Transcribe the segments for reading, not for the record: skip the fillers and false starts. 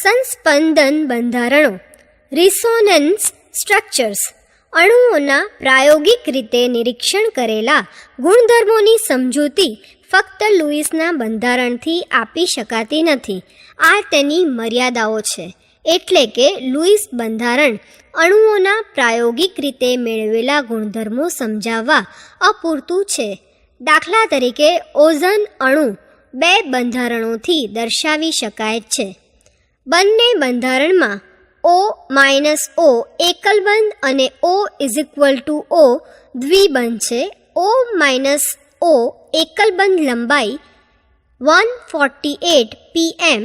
સંસ્પંદન બંધારણો રિસોનન્સ સ્ટ્રક્ચર્સ અણુઓના પ્રાયોગિક રીતે નિરીક્ષણ કરેલા ગુણધર્મોની સમજૂતી ફક્ત લુઈસના બંધારણથી આપી શકાતી નથી. આ તેની મર્યાદાઓ છે. એટલે કે લુઈસ બંધારણ અણુઓના પ્રાયોગિક રીતે મેળવેલા ગુણધર્મો સમજાવવા અપૂરતું છે. દાખલા તરીકે ઓઝોન અણુ 2 બંધારણોથી દર્શાવી શકાય છે. બંને બંધારણમાં O-O એકલ બંધ અને O=O દ્વિબંધ છે. O-O એકલ બંધ લંબાઈ 148 pm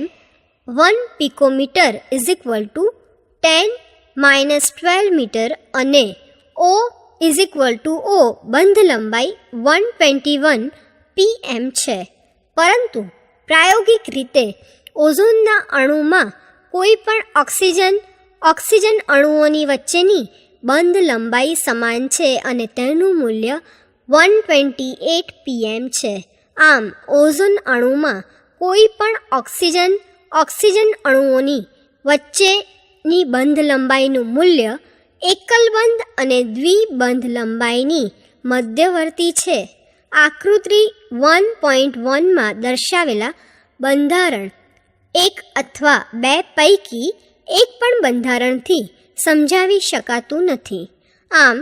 1 પિકોમીટર = 10-12 મીટર અને O=O બંધ લંબાઈ 121 pm છે. પરંતુ પ્રાયોગિક રીતે ઓઝોનના અણુમાં કોઈ પણ ઓક્સિજન અણુઓની વચ્ચેની બંધ લંબાઈ સમાન છે અને તેનું મૂલ્ય 128 pm છે. આમ ઓઝોન અણુમાં કોઈ પણ ઓક્સિજન અણુઓની વચ્ચેની બંધ લંબાઈનું મૂલ્ય એકલ બંધ અને દ્વિબંધ લંબાઈની મધ્યવર્તી છે. આકૃતિ 1.1માં દર્શાવેલા બંધારણ 1 અથવા 2 પૈકી એક પણ બંધારણથી સમજાવી શકાતું નથી. આમ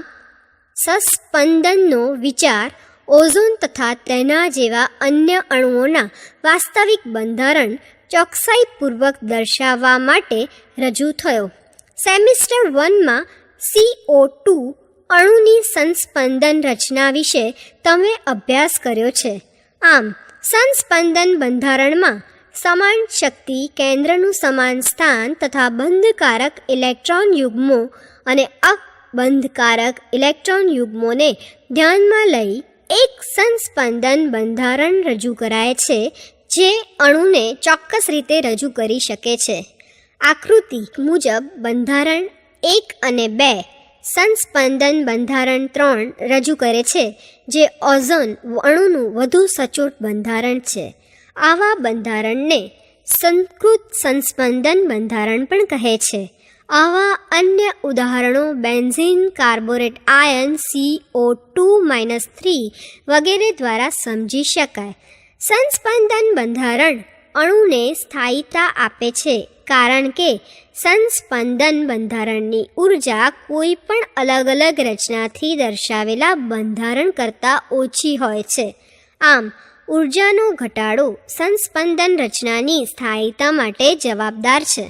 સસ્પંદનનો વિચાર ઓઝોન તથા તેના જેવા અન્ય અણુઓના વાસ્તવિક બંધારણ ચોકસાઈપૂર્વક દર્શાવવા માટે રજૂ થયો. સેમિસ્ટર 1માં CO2 અણુની સંસ્પંદન રચના વિશે તમે અભ્યાસ કર્યો છે. આમ સંસ્પંદન બંધારણમાં સમાન શક્તિ કેન્દ્રનું સમાન સ્થાન તથા બંધકારક ઇલેક્ટ્રોન યુગ્મો અને અબંધકારક ઇલેક્ટ્રોન યુગ્મોને ધ્યાનમાં લઈ એક સંસ્પંદન બંધારણ રજૂ કરાય છે જે અણુને ચોક્કસ રીતે રજૂ કરી શકે છે. આકૃતિ મુજબ બંધારણ 1 અને 2 સંસ્પંદન બંધારણ 3 રજૂ કરે છે જે ઓઝોન અણુનું વધુ સચોટ બંધારણ છે. આવા બંધારણને સંકૃત સંસ્પંદન બંધારણ પણ કહે છે. આવા અન્ય ઉદાહરણો બેન્ઝીન કાર્બોરેટ આયન CO2-3 વગેરે દ્વારા સમજી શકાય. સંસ્પંદન બંધારણ અણુને સ્થાયીતા આપે છે કારણ કે સંસ્પંદન બંધારણની ઉર્જા કોઈ પણ અલગ અલગ રચનાથી દર્શાવેલા બંધારણ કરતાં ઓછી હોય છે. આમ ઉર્જાનો ઘટાડો સંસ્પંદન રચનાની સ્થાયીતા માટે જવાબદાર છે.